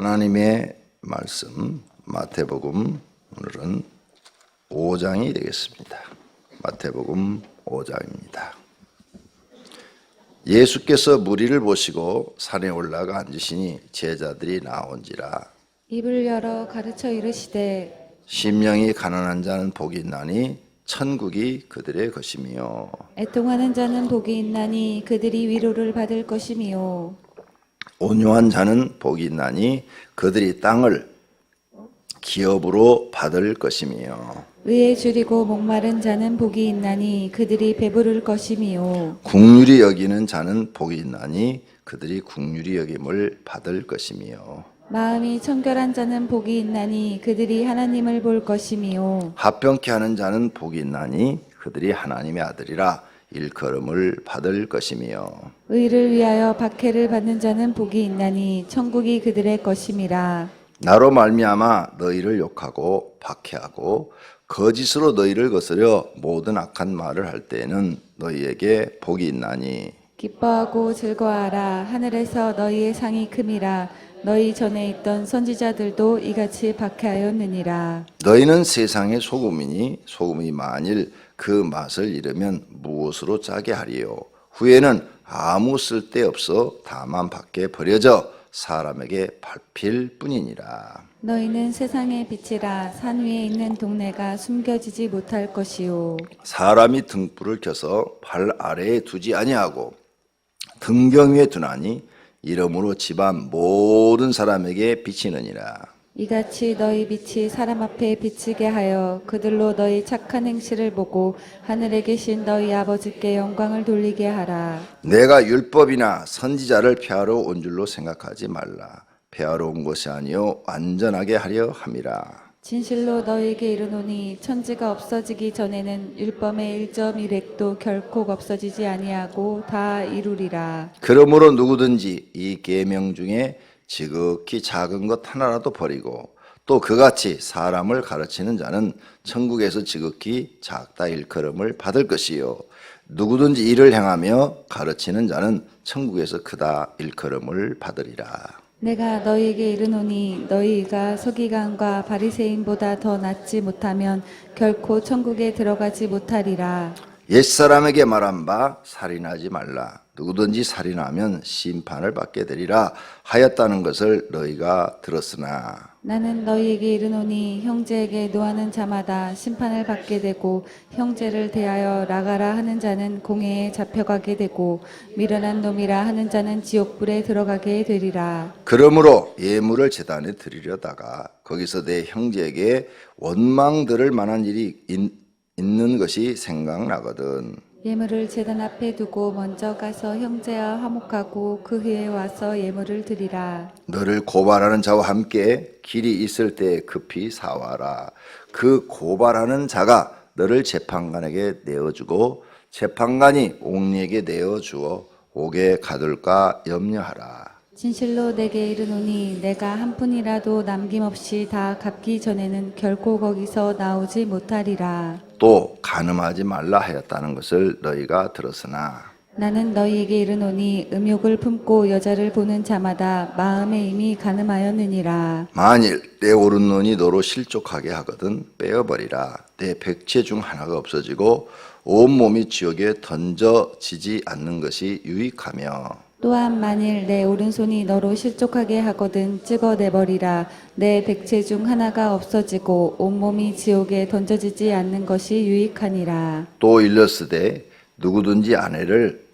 하나님의 말씀 마태복음 오늘은 5장이 되겠습니다. 마태복음 5장입니다. 예수께서 무리를 보시고 산에 올라가 앉으시니 제자들이 나온지라. 입을 열어 가르쳐 이르시되 심령이 가난한 자는 복이 있나니 천국이 그들의 것이며 애통하는 자는 복이 있나니 그들이 위로를 받을 것이며 온유한 자는 복이 있나니 그들이 땅을 기업으로 받을 것이며 의에 줄이고 목마른 자는 복이 있나니 그들이 배부를 것이며 긍휼히 여기는 자는 복이 있나니 그들이 긍휼히 여김을 받을 것이며 마음이 청결한 자는 복이 있나니 그들이 하나님을 볼 것이며 합병케 하는 자는 복이 있나니 그들이 하나님의 아들이라 일컬음을 받을 것이며 의를 위하여 박해를 받는 자는 복이 있나니 천국이 그들의 것임이라. 나로 말미암아 너희를 욕하고 박해하고 거짓으로 너희를 거스려 모든 악한 말을 할 때에는 너희에게 복이 있나니 기뻐하고 즐거워하라. 하늘에서 너희의 상이 큼이라. 너희 전에 있던 선지자들도 이같이 박해하였느니라. 너희는 세상의 소금이니 소금이 만일 그 맛을 잃으면 무엇으로 짜게 하리요. 후에는 아무 쓸데없어 다만 밖에 버려져 사람에게 밟힐 뿐이니라. 너희는 세상의 빛이라. 산 위에 있는 동네가 숨겨지지 못할 것이요. 사람이 등불을 켜서 발 아래에 두지 아니하고 등경 위에 두나니 이러므로 집안 모든 사람에게 비치느니라. 이같이 너희 빛이 사람 앞에 비치게 하여 그들로 너희 착한 행실을 보고 하늘에 계신 너희 아버지께 영광을 돌리게 하라. 내가 율법이나 선지자를 폐하러 온 줄로 생각하지 말라. 폐하러 온 것이 아니요 완전하게 하려 함이라. 진실로 너희에게 이르노니 천지가 없어지기 전에는 율법의 1.1획도 결코 없어지지 아니하고 다 이루리라. 그러므로 누구든지 이 계명 중에 지극히 작은 것 하나라도 버리고 또 그같이 사람을 가르치는 자는 천국에서 지극히 작다 일컬음을 받을 것이요 누구든지 이를 행하며 가르치는 자는 천국에서 크다 일컬음을 받으리라. 내가 너희에게 이르노니 너희가 서기관과 바리새인보다 더 낫지 못하면 결코 천국에 들어가지 못하리라. 옛사람에게 말한 바 살인하지 말라. 누구든지 살인하면 심판을 받게 되리라 하였다는 것을 너희가 들었으나 나는 너희에게 이르노니 형제에게 노하는 자마다 심판을 받게 되고 형제를 대하여 나가라 하는 자는 공회에 잡혀가게 되고 미련한 놈이라 하는 자는 지옥불에 들어가게 되리라. 그러므로 예물을 제단에 드리려다가 거기서 내 형제에게 원망 들을 만한 일이 있는 것이 생각나거든. 예물을 제단 앞에 두고 먼저 가서 형제와 화목하고 그 후에 와서 예물을 드리라. 너를 고발하는 자와 함께 길이 있을 때 급히 사와라. 그 고발하는 자가 너를 재판관에게 내어주고 재판관이 옥리에게 내어주어 옥에 가둘까 염려하라. 진실로 내게 이르노니 내가 한 푼이라도 남김없이 다 갚기 전에는 결코 거기서 나오지 못하리라. 또 간음하지 말라 하였다는 것을 너희가 들었으나 나는 너희에게 이르노니 음욕을 품고 여자를 보는 자마다 마음에 이미 간음하였느니라. 만일 내 오른눈이 너로 실족하게 하거든 빼어버리라. 내 백체 중 하나가 없어지고 온몸이 지옥에 던져지지 않는 것이 유익하며 또한 만일 내 오른손이 너로 실족하게 하거든 찍어내버리라. 내 백체 중 하나가 없어지고 온몸이 지옥에 던져지지 않는 것이 유익하니라. 또 일렀으되 누구든지 아내를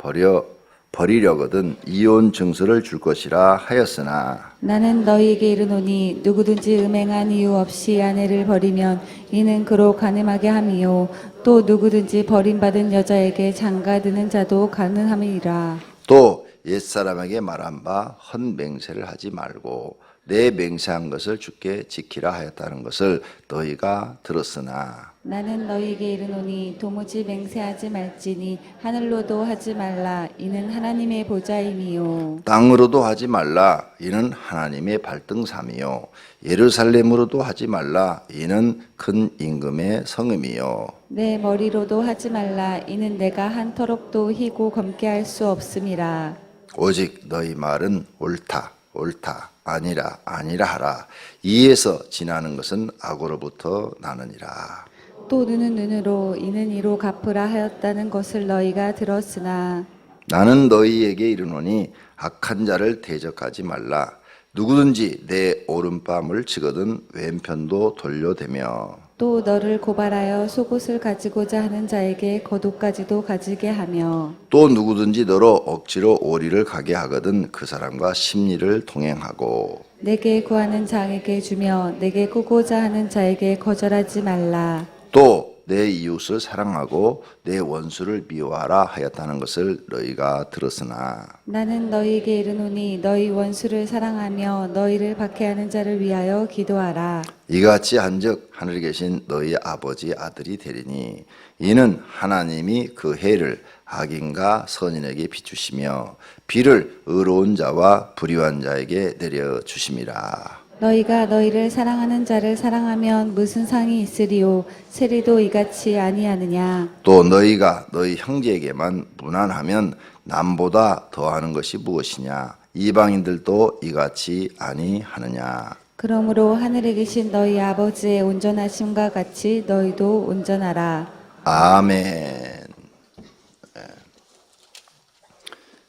버리려거든 이혼 증서를 줄 것이라 하였으나 나는 너희에게 이르노니 누구든지 음행한 이유 없이 아내를 버리면 이는 그로 간음하게 함이요 또 누구든지 버림받은 여자에게 장가드는 자도 가능함이라. 또 옛사람에게 말한 바 헛맹세를 하지 말고 내 맹세한 것을 주께 지키라 하였다는 것을 너희가 들었으나 나는 너희에게 이르노니 도무지 맹세하지 말지니 하늘로도 하지 말라. 이는 하나님의 보좌임이요 땅으로도 하지 말라. 이는 하나님의 발등삼이요 예루살렘으로도 하지 말라. 이는 큰 임금의 성음이요 내 머리로도 하지 말라. 이는 내가 한 터럭도 희고 검게 할 수 없음이라. 오직 너희 말은 옳다. 옳다, 아니라, 아니라 하라. 이에서 지나는 것은 악으로부터 나느니라. 또 눈은 눈으로 이는 이로 갚으라 하였다는 것을 너희가 들었으나 나는 너희에게 이르노니 악한 자를 대적하지 말라. 누구든지 내 오른뺨을 치거든 왼편도 돌려대며 또 너를 고발하여 속옷을 가지고자 하는 자에게 겉옷까지도 가지게 하며 또 누구든지 너로 억지로 오리를 가게 하거든 그 사람과 심리를 동행하고 내게 구하는 자에게 주며 내게 꾸고자 하는 자에게 거절하지 말라. 또 내 이웃을 사랑하고 내 원수를 미워하라 하였다는 것을 너희가 들었으나 나는 너희에게 이르노니 너희 원수를 사랑하며 너희를 박해하는 자를 위하여 기도하라. 이같이 한즉 하늘에 계신 너희 아버지 아들이 되리니 이는 하나님이 그 해를 악인과 선인에게 비추시며 비를 의로운 자와 불의한 자에게 내려 주심이라. 너희가 너희를 사랑하는 자를 사랑하면 무슨 상이 있으리요 세리도 이같이 아니하느냐. 또 너희가 너희 형제에게만 무난하면 남보다 더하는 것이 무엇이냐. 이방인들도 이같이 아니하느냐. 그러므로 하늘에 계신 너희 아버지의 온전하심과 같이 너희도 온전하라. 아멘.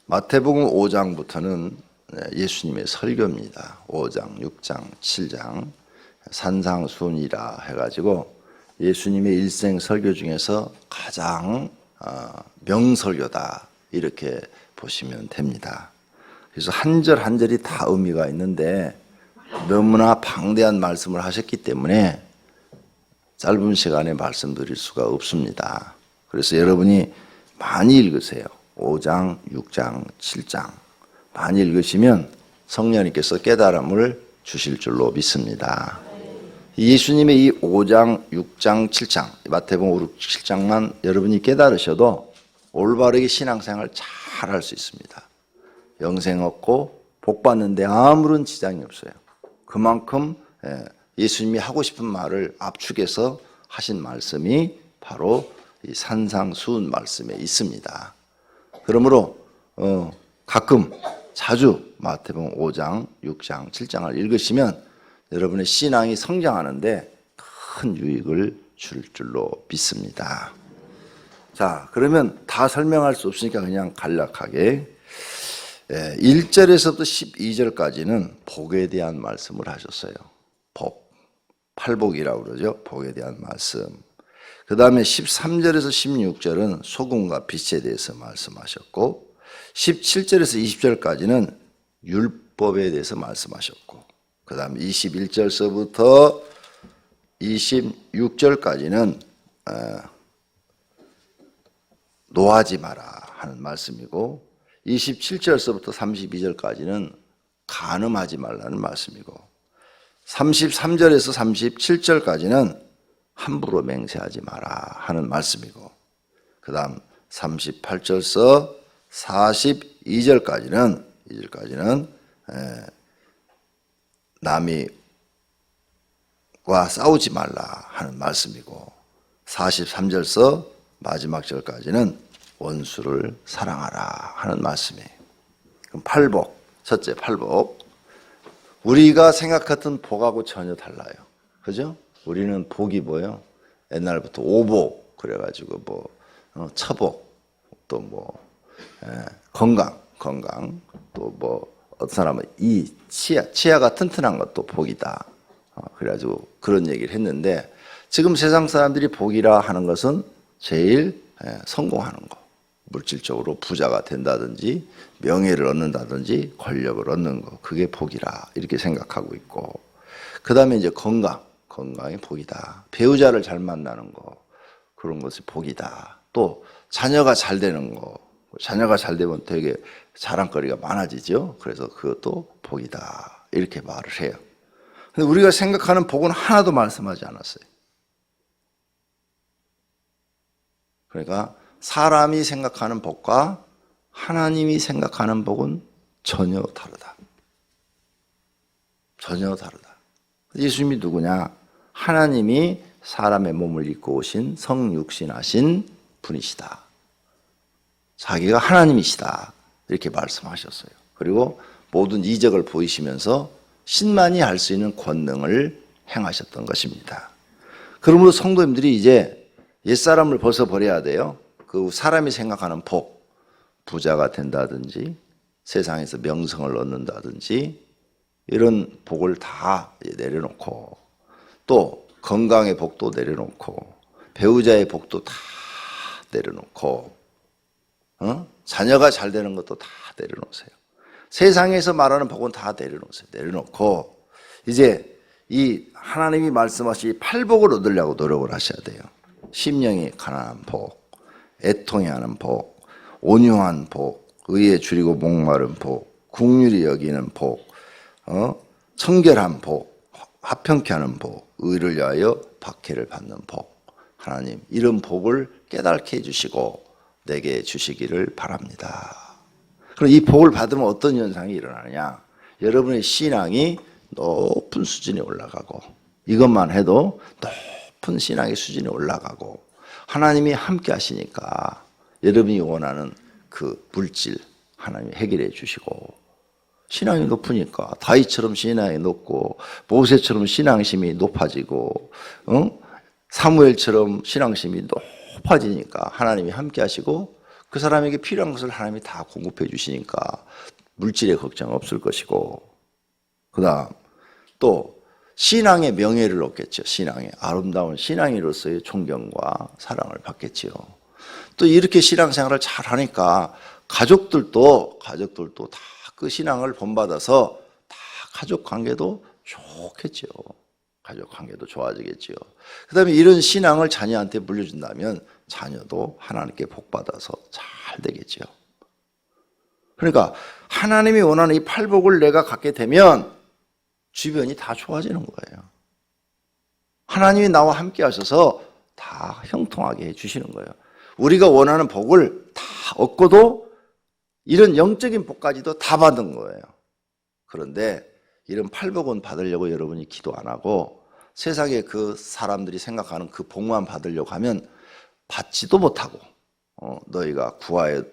마태복음 5장부터는 예수님의 설교입니다. 5장, 6장, 7장 산상수훈이라 해가지고 예수님의 일생 설교 중에서 가장 명설교다 이렇게 보시면 됩니다. 그래서 한 절 한 절이 다 의미가 있는데 너무나 방대한 말씀을 하셨기 때문에 짧은 시간에 말씀드릴 수가 없습니다. 그래서 여러분이 많이 읽으세요. 5장, 6장, 7장 많이 읽으시면 성령님께서 깨달음을 주실 줄로 믿습니다. 예수님의 이 5장, 6장, 7장 마태복음 5, 6, 7장만 여러분이 깨달으셔도 올바르게 신앙생활 잘 할 수 있습니다. 영생 얻고 복 받는데 아무런 지장이 없어요. 그만큼 예수님이 하고 싶은 말을 압축해서 하신 말씀이 바로 이 산상수훈 말씀에 있습니다. 그러므로 가끔 자주 마태복음 5장, 6장, 7장을 읽으시면 여러분의 신앙이 성장하는데 큰 유익을 줄 줄로 믿습니다. 자, 그러면 다 설명할 수 없으니까 그냥 간략하게 1절에서부터 12절까지는 복에 대한 말씀을 하셨어요. 복, 팔복이라고 그러죠. 복에 대한 말씀. 그 다음에 13절에서 16절은 소금과 빛에 대해서 말씀하셨고 17절에서 20절까지는 율법에 대해서 말씀하셨고 그 다음에 21절서부터 26절까지는 노하지 마라 하는 말씀이고 27절서부터 32절까지는 간음하지 말라는 말씀이고 33절에서 37절까지는 함부로 맹세하지 마라 하는 말씀이고 그 다음 38절서 42절까지는 남이와 싸우지 말라 하는 말씀이고 43절서 마지막 절까지는 원수를 사랑하라 하는 말씀이에요. 그럼 팔복, 첫째 팔복. 우리가 생각했던 복하고 전혀 달라요. 그죠? 우리는 복이 뭐예요? 옛날부터 오복 그래가지고 뭐 처복 또 뭐 건강 또 뭐 어떤 사람은 이 치아가 튼튼한 것도 복이다. 그래가지고 그런 얘기를 했는데 지금 세상 사람들이 복이라 하는 것은 제일 성공하는 거. 물질적으로 부자가 된다든지 명예를 얻는다든지 권력을 얻는 거. 그게 복이라 이렇게 생각하고 있고 그 다음에 이제 건강이 복이다. 배우자를 잘 만나는 거. 그런 것이 복이다. 또 자녀가 잘 되는 거. 자녀가 잘 되면 되게 자랑거리가 많아지죠. 그래서 그것도 복이다. 이렇게 말을 해요. 근데 우리가 생각하는 복은 하나도 말씀하지 않았어요. 그러니까 사람이 생각하는 복과 하나님이 생각하는 복은 전혀 다르다. 전혀 다르다. 예수님이 누구냐? 하나님이 사람의 몸을 입고 오신 성육신하신 분이시다. 자기가 하나님이시다. 이렇게 말씀하셨어요. 그리고 모든 이적을 보이시면서 신만이 할 수 있는 권능을 행하셨던 것입니다. 그러므로 성도님들이 이제 옛사람을 벗어버려야 돼요. 그 사람이 생각하는 복, 부자가 된다든지 세상에서 명성을 얻는다든지 이런 복을 다 내려놓고, 또 건강의 복도 내려놓고 배우자의 복도 다 내려놓고, 자녀가 잘 되는 것도 다 내려놓으세요. 세상에서 말하는 복은 다 내려놓으세요. 내려놓고 이제 이 하나님이 말씀하신 팔복을 얻으려고 노력을 하셔야 돼요. 심령이 가난한 복, 애통해 하는 복, 온유한 복, 의에 줄이고 목마른 복, 국률이 여기는 복, 청결한 복, 화평케 하는 복, 의를 위하여 박해를 받는 복. 하나님, 이런 복을 깨닫게 해주시고 내게 주시기를 바랍니다. 그럼 이 복을 받으면 어떤 현상이 일어나느냐? 여러분의 신앙이 높은 수준에 올라가고, 이것만 해도 높은 신앙의 수준에 올라가고, 하나님이 함께 하시니까 여러분이 원하는 그 물질 하나님이 해결해 주시고, 신앙이 높으니까 다윗처럼 신앙이 높고 모세처럼 신앙심이 높아지고, 사무엘처럼 신앙심이 높아지니까 하나님이 함께 하시고, 그 사람에게 필요한 것을 하나님이 다 공급해 주시니까 물질의 걱정 없을 것이고, 그 다음 또 신앙의 명예를 얻겠죠. 신앙의 아름다운 신앙인으로서의 존경과 사랑을 받겠지요. 또 이렇게 신앙생활을 잘 하니까 가족들도 다 그 신앙을 본받아서 다 가족 관계도 좋겠죠. 가족 관계도 좋아지겠죠. 그 다음에 이런 신앙을 자녀한테 물려준다면 자녀도 하나님께 복받아서 잘 되겠죠. 그러니까 하나님이 원하는 이 팔복을 내가 갖게 되면 주변이 다 좋아지는 거예요. 하나님이 나와 함께 하셔서 다 형통하게 해주시는 거예요. 우리가 원하는 복을 다 얻고도 이런 영적인 복까지도 다 받은 거예요. 그런데 이런 팔복은 받으려고 여러분이 기도 안 하고 세상에 그 사람들이 생각하는 그 복만 받으려고 하면 받지도 못하고, 너희가 구하에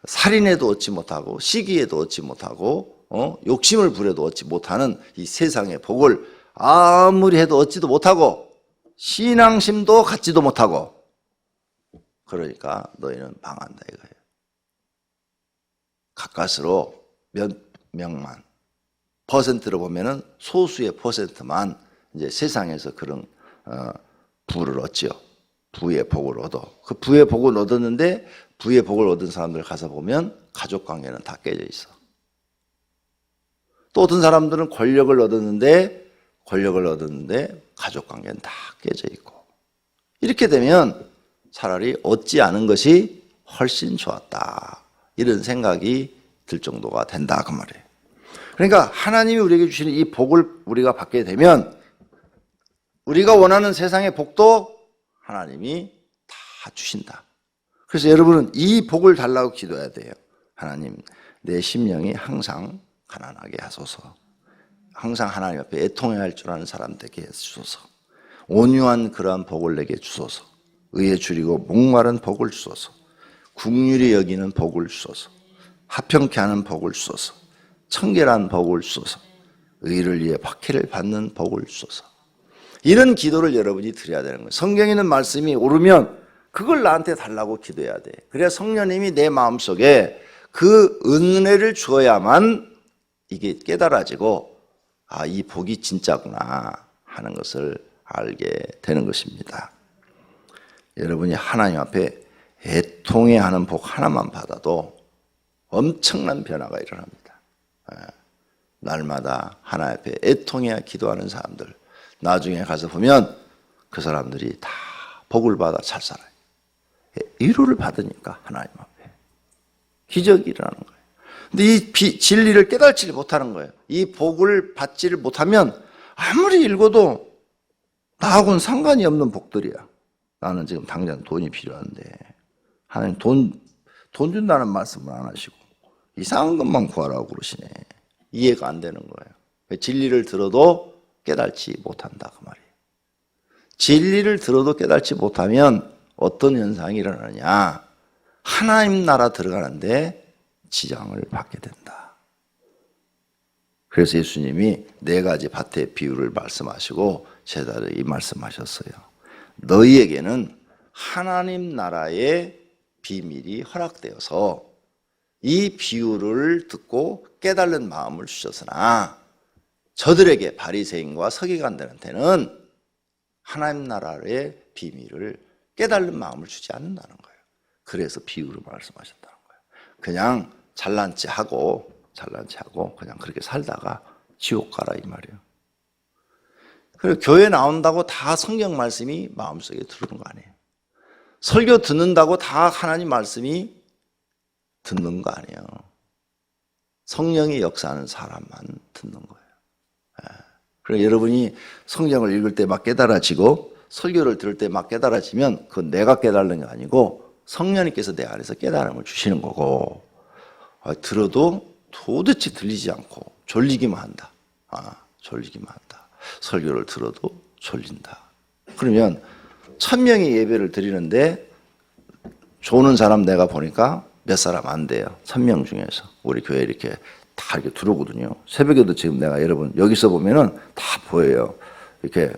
살인해도 얻지 못하고 시기에도 얻지 못하고 욕심을 부려도 얻지 못하는 이 세상의 복을 아무리 해도 얻지도 못하고 신앙심도 갖지도 못하고, 그러니까 너희는 망한다 이거예요. 가까스로 몇 명만, 퍼센트로 보면은 소수의 퍼센트만 이제 세상에서 그런 부를 얻지요. 부의 복을 얻어. 그 부의 복을 얻었는데 부의 복을 얻은 사람들 가서 보면 가족 관계는 다 깨져 있어. 또 어떤 사람들은 권력을 얻었는데 가족 관계는 다 깨져 있고, 이렇게 되면 차라리 얻지 않은 것이 훨씬 좋았다, 이런 생각이 들 정도가 된다 그 말이에요. 그러니까 하나님이 우리에게 주시는 이 복을 우리가 받게 되면 우리가 원하는 세상의 복도 하나님이 다 주신다. 그래서 여러분은 이 복을 달라고 기도해야 돼요. 하나님, 내 심령이 항상 가난하게 하소서. 항상 하나님 앞에 애통해야 할 줄 아는 사람 되게 해주소서. 온유한 그러한 복을 내게 주소서. 의에 줄이고 목마른 복을 주소서. 국률이 여기는 복을 주소서. 화평케 하는 복을 주소서. 청결한 복을 주소서. 의를 위해 박해를 받는 복을 주소서. 이런 기도를 여러분이 드려야 되는 거예요. 성경에 있는 말씀이 오르면 그걸 나한테 달라고 기도해야 돼. 그래야 성령님이 내 마음속에 그 은혜를 주어야만 이게 깨달아지고, 아, 이 복이 진짜구나 하는 것을 알게 되는 것입니다. 여러분이 하나님 앞에 애통해 하는 복 하나만 받아도 엄청난 변화가 일어납니다. 날마다 하나님 앞에 애통해 기도하는 사람들, 나중에 가서 보면 그 사람들이 다 복을 받아 잘 살아요. 위로를 받으니까 하나님 앞에 기적이 일어나는 거예요. 근데 이 진리를 깨닫지 못하는 거예요. 이 복을 받지를 못하면 아무리 읽어도 나하고는 상관이 없는 복들이야. 나는 지금 당장 돈이 필요한데 하나님 돈 준다는 말씀을 안 하시고 이상한 것만 구하라고 그러시네. 이해가 안 되는 거예요. 진리를 들어도 깨닫지 못한다 그 말이에요. 진리를 들어도 깨닫지 못하면 어떤 현상이 일어나느냐? 하나님 나라 들어가는데 지장을 받게 된다. 그래서 예수님이 네 가지 밭의 비유를 말씀하시고 제자들에게 이 말씀하셨어요. 너희에게는 하나님 나라의 비밀이 허락되어서 이 비유를 듣고 깨달는 마음을 주셨으나 저들에게 바리새인과 서기관들한테는 하나님 나라의 비밀을 깨달는 마음을 주지 않는다는 거예요. 그래서 비유를 말씀하셨다는 거예요. 그냥 잘난 체 하고 그냥 그렇게 살다가 지옥 가라 이 말이에요. 그리고 교회 나온다고 다 성경 말씀이 마음속에 들어오는 거 아니에요. 설교 듣는다고 다 하나님 말씀이 듣는 거 아니에요. 성령이 역사하는 사람만 듣는 거예요. 그래서 여러분이 성경을 읽을 때 막 깨달아지고 설교를 들을 때 막 깨달아지면 그건 내가 깨달는 게 아니고 성령님께서 내 안에서 깨달음을 주시는 거고, 들어도 도대체 들리지 않고 졸리기만 한다. 졸리기만 한다. 설교를 들어도 졸린다. 그러면 1000명이 예배를 드리는데 조는 사람 내가 보니까 몇 사람 안 돼요. 1000명 중에서. 우리 교회 이렇게 다 이렇게 들어오거든요. 새벽에도 지금 내가 여러분 여기서 보면은 다 보여요. 이렇게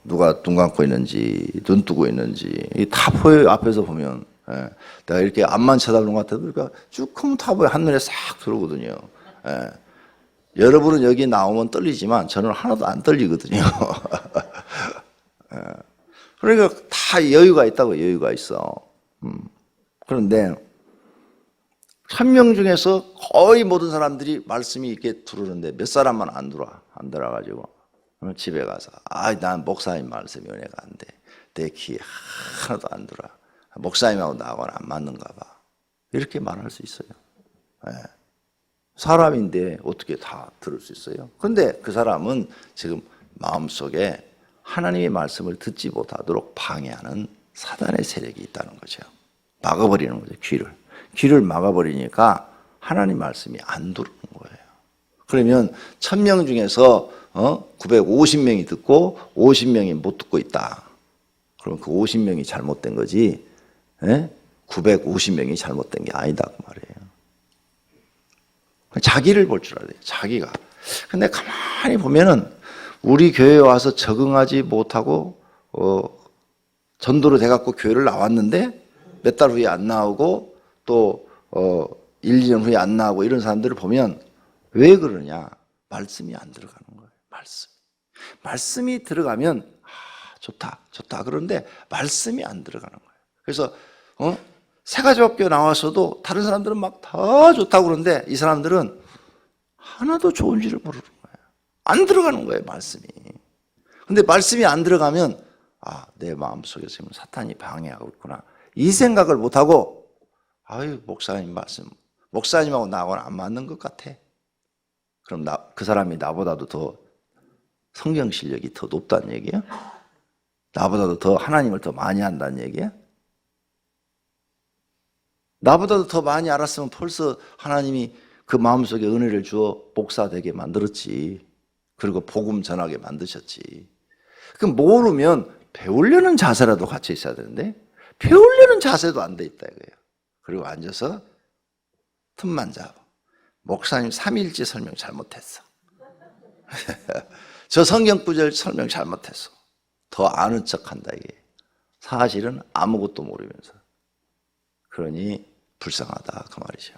누가 눈 감고 있는지 눈 뜨고 있는지 다 보여요. 앞에서 보면. 예. 내가 이렇게 앞만 쳐다보는 것 같아도 그러니까 쭉 하면 다 보여. 한눈에 싹 들어오거든요. 예. 여러분은 여기 나오면 떨리지만 저는 하나도 안 떨리거든요. 예. 그러니까 다 여유가 있다고. 여유가 있어. 그런데 1000명 중에서 거의 모든 사람들이 말씀이 이렇게 들어오는데 몇 사람만 안 들어와가지고 집에 가서 난 목사님 말씀이 은혜가 안 돼. 내 귀에 하나도 안 들어. 목사님하고 나하고는 안 맞는가 봐. 이렇게 말할 수 있어요. 네. 사람인데 어떻게 다 들을 수 있어요? 그런데 그 사람은 지금 마음속에 하나님의 말씀을 듣지 못하도록 방해하는 사단의 세력이 있다는 거죠. 막아버리는 거죠. 귀를 막아버리니까 하나님 말씀이 안 들어오는 거예요. 그러면 1000명 중에서 950명이 듣고 50명이 못 듣고 있다. 그럼 그 50명이 잘못된 거지 950명이 잘못된 게 아니다 그 말이에요. 자기를 볼 줄 알아야 돼요. 자기가. 근데 가만히 보면은 우리 교회에 와서 적응하지 못하고 전도로 돼갖고 교회를 나왔는데 몇 달 후에 안 나오고 또 1, 2년 후에 안 나오고 이런 사람들을 보면 왜 그러냐? 말씀이 안 들어가는 거예요. 말씀이 들어가면 좋다 그런데 말씀이 안 들어가는 거예요. 그래서 새가지학교 나와서도 다른 사람들은 막 다 좋다고 그러는데 이 사람들은 하나도 좋은지를 모르는 거예요. 안 들어가는 거예요, 말씀이. 근데 말씀이 안 들어가면 내 마음속에 지금 사탄이 방해하고 있구나. 이 생각을 못하고 목사님 말씀, 목사님하고 나하고는 안 맞는 것 같아. 그럼 그 사람이 나보다도 더 성경 실력이 더 높다는 얘기야? 나보다도 더 하나님을 더 많이 한다는 얘기야? 나보다도 더 많이 알았으면 벌써 하나님이 그 마음속에 은혜를 주어 목사 되게 만들었지. 그리고 복음 전하게 만드셨지. 그럼 모르면 배우려는 자세라도 같이 있어야 되는데 배우려는 자세도 안 돼 있다 이거예요. 그리고 앉아서 틈만 잡아. 목사님 3일째 설명 잘못했어. 저 성경 구절 설명 잘못했어. 더 아는 척한다 이게. 사실은 아무것도 모르면서. 그러니 불쌍하다 그 말이죠.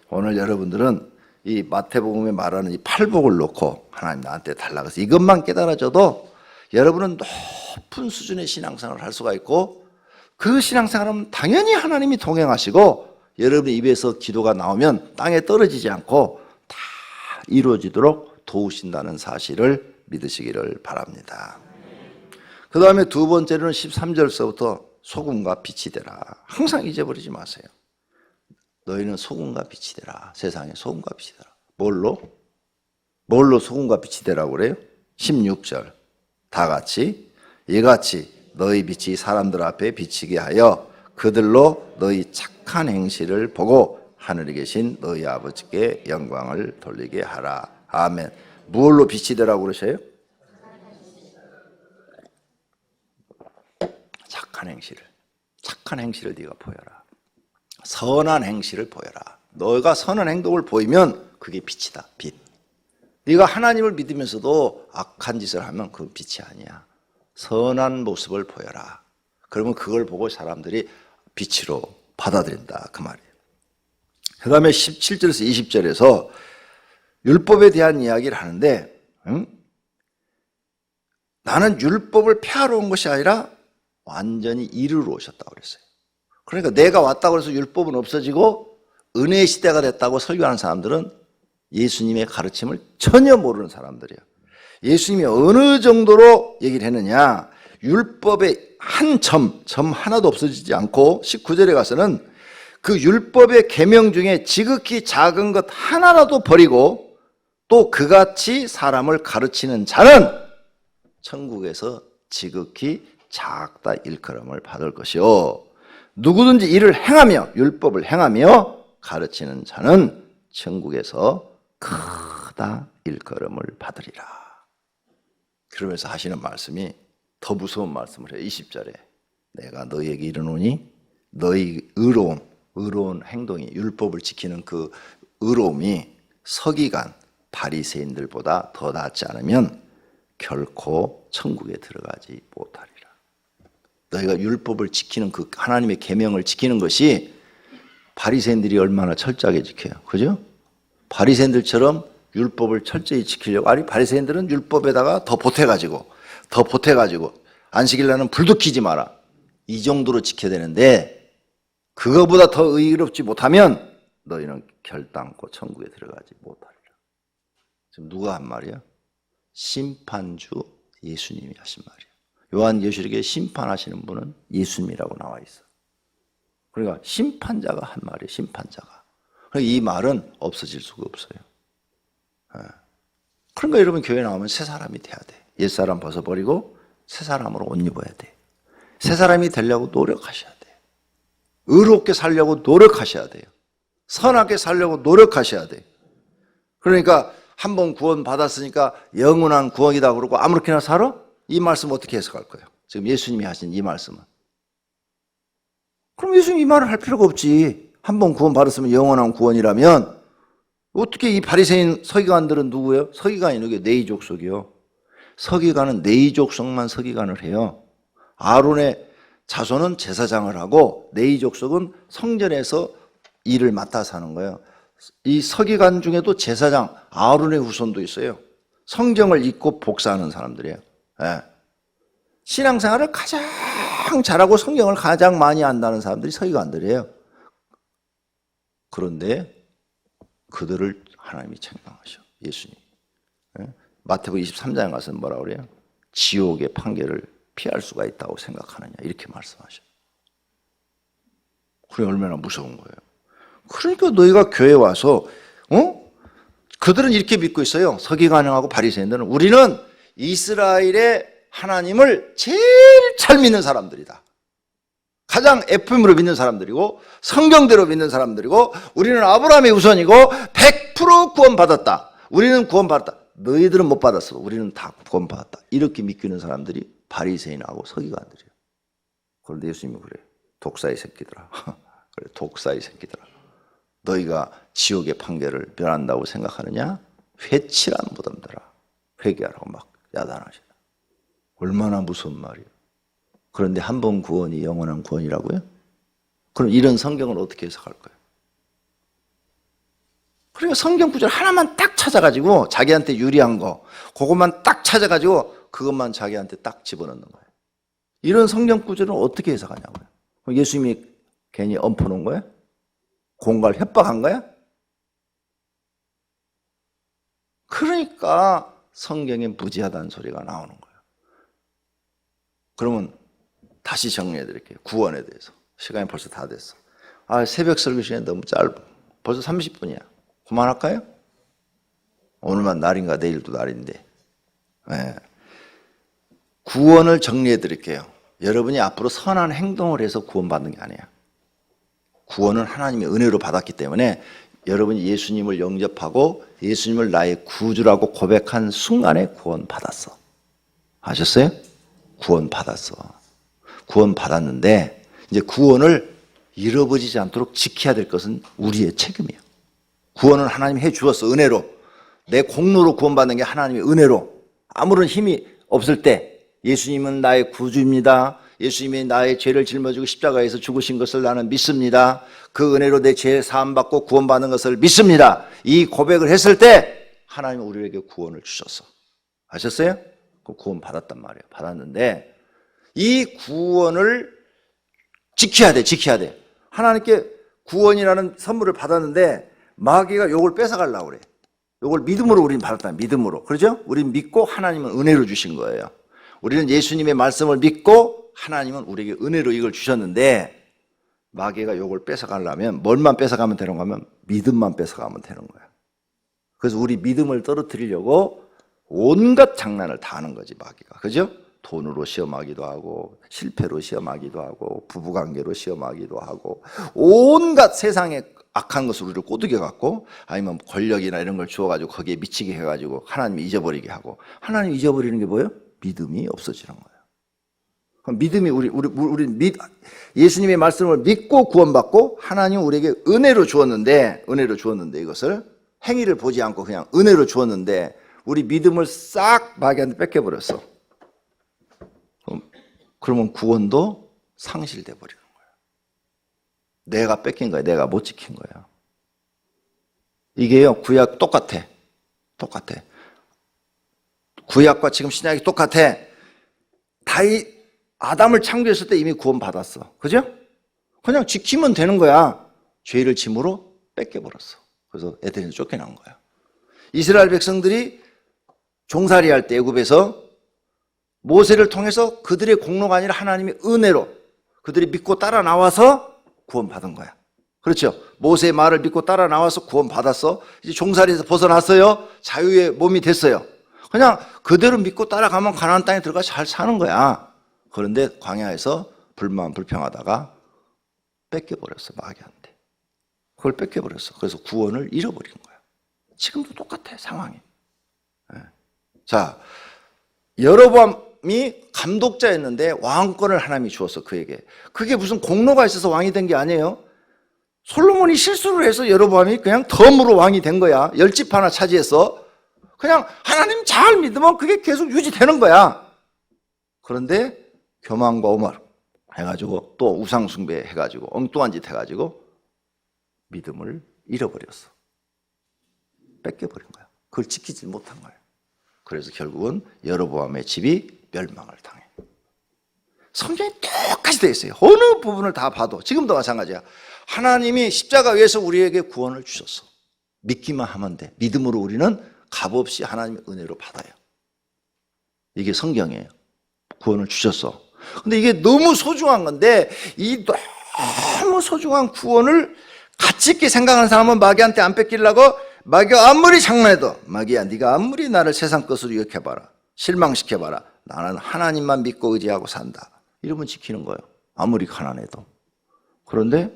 오늘 여러분들은 이 마태복음에 말하는 이 팔복을 놓고 하나님 나한테 달라고 해서 이것만 깨달아져도 여러분은 높은 수준의 신앙생활을 할 수가 있고 그 신앙생활은 당연히 하나님이 동행하시고 여러분의 입에서 기도가 나오면 땅에 떨어지지 않고 다 이루어지도록 도우신다는 사실을 믿으시기를 바랍니다. 그 다음에 두 번째로는 13절서부터 소금과 빛이 되라. 항상 잊어버리지 마세요. 너희는 소금과 빛이 되라. 세상에 소금과 빛이 되라. 뭘로 소금과 빛이 되라고 그래요? 16절 다 같이 이같이 너희 빛이 사람들 앞에 비치게 하여 그들로 너희 착한 행실을 보고 하늘에 계신 너희 아버지께 영광을 돌리게 하라. 아멘. 무엇로 빛이 되라고 그러셔요? 착한 행실을 네가 보여라. 선한 행실을 보여라. 너가 선한 행동을 보이면 그게 빛이다. 빛. 네가 하나님을 믿으면서도 악한 짓을 하면 그건 빛이 아니야. 선한 모습을 보여라. 그러면 그걸 보고 사람들이 빛으로 받아들인다. 그 말이에요. 그 다음에 17절에서 20절에서 율법에 대한 이야기를 하는데 나는 율법을 폐하러 온 것이 아니라 완전히 이루러 오셨다고 그랬어요. 그러니까 내가 왔다고 해서 율법은 없어지고 은혜의 시대가 됐다고 설교하는 사람들은 예수님의 가르침을 전혀 모르는 사람들이에요. 예수님이 어느 정도로 얘기를 했느냐. 율법의 한 점 하나도 없어지지 않고 19절에 가서는 그 율법의 계명 중에 지극히 작은 것 하나라도 버리고 또 그같이 사람을 가르치는 자는 천국에서 지극히 작다 일컬음을 받을 것이요. 누구든지 이를 행하며 율법을 행하며 가르치는 자는 천국에서 크다 일컬음을 받으리라. 그러면서 하시는 말씀이 더 무서운 말씀을 해요. 20절에 내가 너희에게 이르노니 너희 의로운 행동이 율법을 지키는 그 의로움이 서기관 바리새인들보다 더 낫지 않으면 결코 천국에 들어가지 못하리라. 너희가 율법을 지키는 그 하나님의 계명을 지키는 것이 바리새인들이 얼마나 철저하게 지켜요. 그죠? 바리새인들처럼 율법을 철저히 지키려고 아니 바리새인들은 율법에다가 더 보태가지고 안식일 날은 불도 켜지 마라. 이 정도로 지켜야 되는데 그거보다 더 의롭지 못하면 너희는 결단코 천국에 들어가지 못하리라. 지금 누가 한 말이야? 심판주 예수님이 하신 말이야. 요한계시록에 심판하시는 분은 예수님이라고 나와 있어. 그러니까 심판자가 한 말이에요. 심판자가. 그러니까 이 말은 없어질 수가 없어요. 그러니까 여러분 교회 나오면 새 사람이 돼야 돼. 옛사람 벗어버리고 새 사람으로 옷 입어야 돼. 새 사람이 되려고 노력하셔야 돼. 의롭게 살려고 노력하셔야 돼요. 선하게 살려고 노력하셔야 돼요. 그러니까 한 번 구원 받았으니까 영원한 구원이다 그러고 아무렇게나 살아? 이 말씀 어떻게 해석할 거예요? 지금 예수님이 하신 이 말씀은. 그럼 예수님이 이 말을 할 필요가 없지. 한 번 구원 받았으면 영원한 구원이라면 어떻게 이 바리새인 서기관들은 누구예요? 서기관이 누구예요? 네이 족속이요. 서기관은 네이 족속만 서기관을 해요. 아론의 자손은 제사장을 하고 네이 족속은 성전에서 일을 맡아서 하는 거예요. 이 서기관 중에도 제사장 아론의 후손도 있어요. 성경을 읽고 복사하는 사람들이에요. 네. 신앙생활을 가장 잘하고 성경을 가장 많이 안다는 사람들이 서기관들이에요. 그런데 그들을 하나님이 책망하셔. 예수님. 네? 마태복음 23장에 가서 뭐라고 그래요? 지옥의 판결을 피할 수가 있다고 생각하느냐 이렇게 말씀하셔. 그게 얼마나 무서운 거예요. 그러니까 너희가 교회 와서 그들은 이렇게 믿고 있어요. 서기관하고 바리새인들은 우리는 이스라엘의 하나님을 제일 잘 믿는 사람들이다. 가장 FM으로 믿는 사람들이고 성경대로 믿는 사람들이고 우리는 아브라함의 후손이고 100% 구원받았다. 우리는 구원받았다. 너희들은 못 받았어. 우리는 다 구원받았다. 이렇게 믿고 있는 사람들이 바리새인하고 서기관들이에요. 그런데 예수님이 그래요. 독사의 새끼들아. 그래, 독사의 새끼들아. 너희가 지옥의 판결을 면한다고 생각하느냐? 회칠한 무덤들아. 회개하라고 막 야단하시다. 얼마나 무서운 말이에요. 그런데 한 번 구원이 영원한 구원이라고요? 그럼 이런 성경을 어떻게 해석할 거예요? 그러니까 성경 구절 하나만 딱 찾아가지고 자기한테 유리한 거 그것만 딱 찾아가지고 그것만 자기한테 딱 집어넣는 거예요. 이런 성경 구절은 어떻게 해석하냐고요? 예수님이 괜히 엎어놓은 거예요? 공갈 협박한 거야? 그러니까 성경에 무지하다는 소리가 나오는 거예요. 그러면 다시 정리해 드릴게요. 구원에 대해서. 시간이 벌써 다 됐어. 새벽 설교 시간이 너무 짧아. 벌써 30분이야. 그만할까요? 오늘만 날인가 내일도 날인데. 네. 구원을 정리해 드릴게요. 여러분이 앞으로 선한 행동을 해서 구원받는 게 아니야. 구원은 하나님의 은혜로 받았기 때문에 여러분이 예수님을 영접하고 예수님을 나의 구주라고 고백한 순간에 구원받았어. 아셨어요? 구원받았어. 구원받았는데 이제 구원을 잃어버리지 않도록 지켜야 될 것은 우리의 책임이에요. 구원은 하나님이 해 주었어. 은혜로. 내 공로로 구원받는 게 하나님의 은혜로. 아무런 힘이 없을 때 예수님은 나의 구주입니다. 예수님이 나의 죄를 짊어지고 십자가에서 죽으신 것을 나는 믿습니다. 그 은혜로 내 죄 사함받고 구원받는 것을 믿습니다. 이 고백을 했을 때 하나님은 우리에게 구원을 주셨어. 아셨어요? 그 구원 받았단 말이에요. 받았는데 이 구원을 지켜야 돼. 하나님께 구원이라는 선물을 받았는데 마귀가 요걸 뺏어가려고 그래. 요걸 믿음으로 우리는 받았다. 믿음으로. 그렇죠? 우리는 믿고 하나님은 은혜로 주신 거예요. 우리는 예수님의 말씀을 믿고 하나님은 우리에게 은혜로 이걸 주셨는데 마귀가 요걸 뺏어가려면 뭘만 뺏어가면 되는 거면 믿음만 뺏어가면 되는 거야. 그래서 우리 믿음을 떨어뜨리려고 온갖 장난을 다 하는 거지 마귀가. 그죠? 돈으로 시험하기도 하고 실패로 시험하기도 하고 부부관계로 시험하기도 하고 온갖 세상에 악한 것을 우리를 꼬드겨 갖고 아니면 권력이나 이런 걸 주어가지고 거기에 미치게 해가지고 하나님 잊어버리게 하고 하나님 잊어버리는 게 뭐예요? 믿음이 없어지는 거예요. 그럼 믿음이 우리 예수님의 말씀을 믿고 구원받고 하나님 우리에게 은혜로 주었는데 이것을 행위를 보지 않고 그냥 은혜로 주었는데 우리 믿음을 싹 마귀한테 뺏겨버렸어. 그러면 구원도 상실돼 버리는 거예요. 내가 뺏긴 거야. 내가 못 지킨 거야. 이게요, 구약 똑같아. 구약과 지금 신약이 똑같아. 아담을 창조했을 때 이미 구원 받았어. 그죠? 그냥 지키면 되는 거야. 죄를 짐으로 뺏겨버렸어. 그래서 에덴에서 쫓겨난 거야. 이스라엘 백성들이 종살이 할 때 애굽에서 모세를 통해서 그들의 공로가 아니라 하나님의 은혜로 그들이 믿고 따라 나와서 구원받은 거야. 그렇죠? 모세의 말을 믿고 따라 나와서 구원받았어. 이제 종살이에서 벗어났어요. 자유의 몸이 됐어요. 그냥 그대로 믿고 따라가면 가나안 땅에 들어가 잘 사는 거야. 그런데 광야에서 불평하다가 뺏겨버렸어, 마귀한테. 그걸 뺏겨버렸어. 그래서 구원을 잃어버린 거야. 지금도 똑같아, 상황이. 자, 여로보암이 감독자였는데 왕권을 하나님이 주었어, 그에게. 그게 무슨 공로가 있어서 왕이 된 게 아니에요. 솔로몬이 실수를 해서 여로보암이 그냥 덤으로 왕이 된 거야. 10집 하나 차지해서. 그냥 하나님 잘 믿으면 그게 계속 유지되는 거야. 그런데 교만과 오말 해가지고 또 우상숭배 해가지고 엉뚱한 짓 해가지고 믿음을 잃어버렸어. 뺏겨버린 거야. 그걸 지키지 못한 거야. 그래서 결국은 여로보암의 집이 멸망을 당해. 성경이 똑같이 되어 있어요. 어느 부분을 다 봐도 지금도 마찬가지야. 하나님이 십자가 위에서 우리에게 구원을 주셨어. 믿기만 하면 돼. 믿음으로 우리는 값없이 하나님의 은혜로 받아요. 이게 성경이에요. 구원을 주셨어. 근데 이게 너무 소중한 건데 이 너무 소중한 구원을 가치 있게 생각하는 사람은 마귀한테 안 뺏기려고 마귀가 아무리 장난해도 마귀야 네가 아무리 나를 세상 것으로 유혹해봐라 실망시켜봐라 나는 하나님만 믿고 의지하고 산다 이러면 지키는 거예요. 아무리 가난해도. 그런데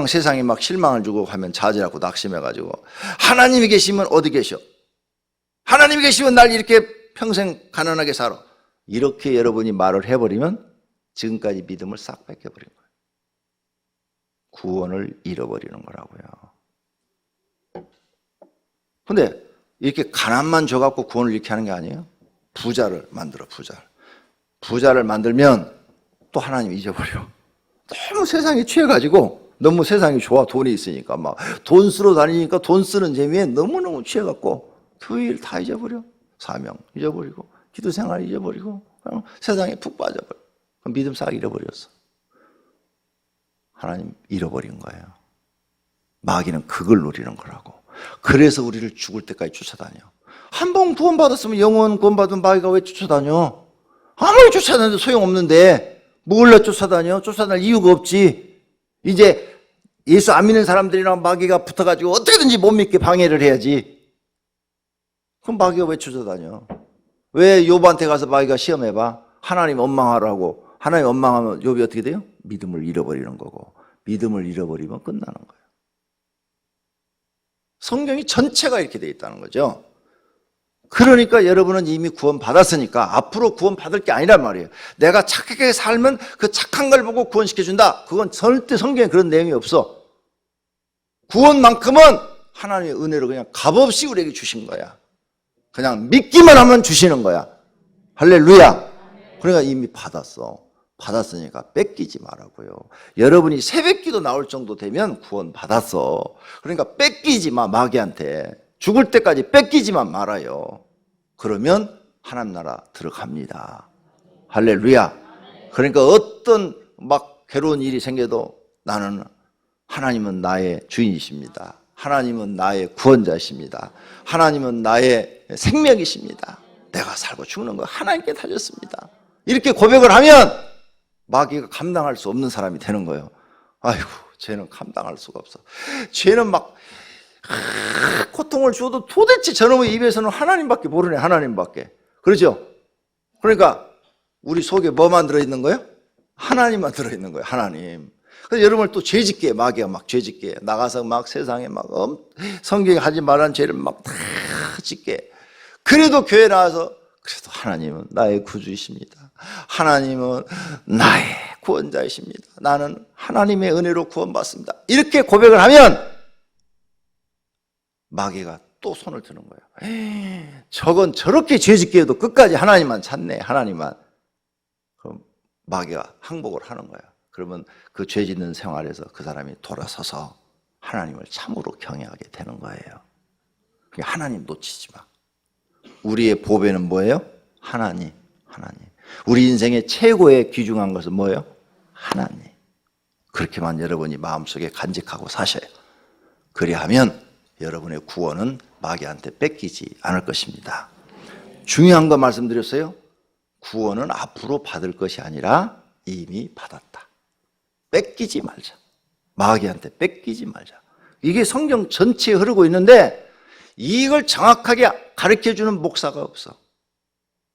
세상이 막 실망을 주고 하면 자제하고 낙심해가지고 하나님이 계시면 어디 계셔? 하나님이 계시면 날 이렇게 평생 가난하게 살아. 이렇게 여러분이 말을 해버리면 지금까지 믿음을 싹 뺏겨버린 거예요. 구원을 잃어버리는 거라고요. 근데 이렇게 가난만 줘갖고 구원을 잃게 하는 게 아니에요. 부자를 만들어, 부자를 만들면 또 하나님 잊어버려. 너무 세상에 취해가지고 너무 세상이 좋아. 돈이 있으니까 막 돈 쓰러 다니니까 돈 쓰는 재미에 너무너무 취해갖고 교회를 다 잊어버려. 사명 잊어버리고 기도 생활 잊어버리고 세상에 푹 빠져버려. 믿음 싹 잃어버렸어. 하나님 잃어버린 거예요. 마귀는 그걸 노리는 거라고. 그래서 우리를 죽을 때까지 쫓아다녀. 한 번 구원받았으면 영원 구원받은 마귀가 왜 쫓아다녀? 아무리 쫓아다녀도 소용없는데 뭘 쫓아다녀? 쫓아다닐 이유가 없지. 이제 예수 안 믿는 사람들이랑 마귀가 붙어가지고 어떻게든지 못 믿게 방해를 해야지. 그럼 마귀가 왜 쫓아다녀? 왜 욥한테 가서 마귀가 시험해봐? 하나님 원망하라고. 하나님 원망하면 욥이 어떻게 돼요? 믿음을 잃어버리는 거고 믿음을 잃어버리면 끝나는 거예요. 성경이 전체가 이렇게 돼 있다는 거죠. 그러니까 여러분은 이미 구원 받았으니까 앞으로 구원 받을 게 아니란 말이에요. 내가 착하게 살면 그 착한 걸 보고 구원시켜준다. 그건 절대 성경에 그런 내용이 없어. 구원만큼은 하나님의 은혜로 그냥 값없이 우리에게 주신 거야. 그냥 믿기만 하면 주시는 거야. 할렐루야. 그러니까 이미 받았으니까 뺏기지 말라고요. 여러분이 새벽기도 나올 정도 되면 구원 받았어. 그러니까 뺏기지 마. 마귀한테 죽을 때까지 뺏기지만 말아요. 그러면 하나님 나라 들어갑니다. 할렐루야. 그러니까 어떤 막 괴로운 일이 생겨도 나는 하나님은 나의 주인이십니다. 하나님은 나의 구원자이십니다. 하나님은 나의 생명이십니다. 내가 살고 죽는 거 하나님께 달렸습니다. 이렇게 고백을 하면 마귀가 감당할 수 없는 사람이 되는 거예요. 아이고, 쟤는 감당할 수가 없어. 쟤는 막 고통을 주어도 도대체 저놈의 입에서는 하나님밖에 모르네. 하나님밖에. 그렇죠? 그러니까 우리 속에 뭐만 들어있는 거예요? 하나님만 들어있는 거예요. 하나님. 그래서 여러분을 또 죄짓게, 마귀가 막 죄짓게, 나가서 막 세상에 막 성경에 하지 말라는 죄를 막 다 짓게. 그래도 교회 나와서 그래도 하나님은 나의 구주이십니다. 하나님은 나의 구원자이십니다. 나는 하나님의 은혜로 구원받습니다. 이렇게 고백을 하면 마귀가 또 손을 드는 거예요. 저건 저렇게 죄짓게 해도 끝까지 하나님만 찾네. 하나님만. 그럼 마귀가 항복을 하는 거예요. 그러면 그 죄짓는 생활에서 그 사람이 돌아서서 하나님을 참으로 경외하게 되는 거예요. 하나님 놓치지 마. 우리의 보배는 뭐예요? 하나님. 우리 인생의 최고의 귀중한 것은 뭐예요? 하나님. 그렇게만 여러분이 마음속에 간직하고 사셔요. 그리하면 여러분의 구원은 마귀한테 뺏기지 않을 것입니다. 중요한 거 말씀드렸어요. 구원은 앞으로 받을 것이 아니라 이미 받았다. 뺏기지 말자. 마귀한테 뺏기지 말자. 이게 성경 전체에 흐르고 있는데 이걸 정확하게 가르쳐주는 목사가 없어.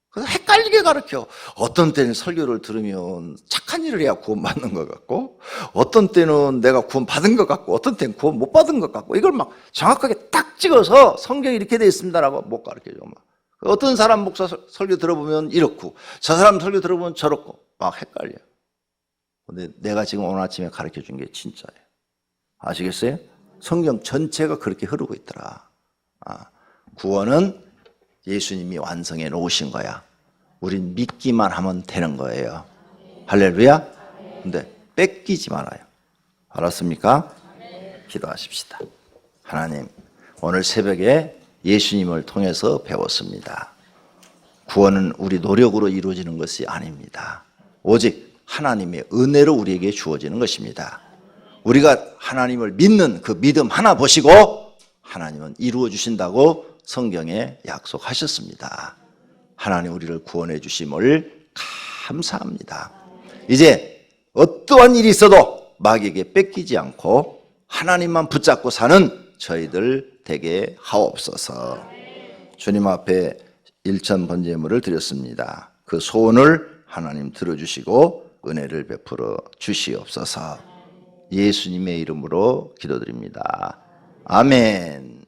그래서 헷갈리게 가르쳐. 어떤 때는 설교를 들으면 착한 일을 해야 구원받는 것 같고, 어떤 때는 내가 구원받은 것 같고, 어떤 때는 구원 못 받은 것 같고, 이걸 막 정확하게 딱 찍어서 성경이 이렇게 되어 있습니다라고 못 가르쳐줘. 막. 어떤 사람 목사 설교 들어보면 이렇고, 저 사람 설교 들어보면 저렇고, 막 헷갈려. 근데 내가 지금 오늘 아침에 가르쳐 준 게 진짜예요. 아시겠어요? 성경 전체가 그렇게 흐르고 있더라. 구원은 예수님이 완성해 놓으신 거야. 우린 믿기만 하면 되는 거예요. 할렐루야. 근데 뺏기지 말아요. 알았습니까? 기도하십시다. 하나님, 오늘 새벽에 예수님을 통해서 배웠습니다. 구원은 우리 노력으로 이루어지는 것이 아닙니다. 오직 하나님의 은혜로 우리에게 주어지는 것입니다. 우리가 하나님을 믿는 그 믿음 하나 보시고 하나님은 이루어 주신다고 성경에 약속하셨습니다. 하나님 우리를 구원해 주심을 감사합니다. 이제 어떠한 일이 있어도 마귀에게 뺏기지 않고 하나님만 붙잡고 사는 저희들 되게 하옵소서. 주님 앞에 일천 번제물을 드렸습니다. 그 소원을 하나님 들어주시고 은혜를 베풀어 주시옵소서. 예수님의 이름으로 기도드립니다. 아멘.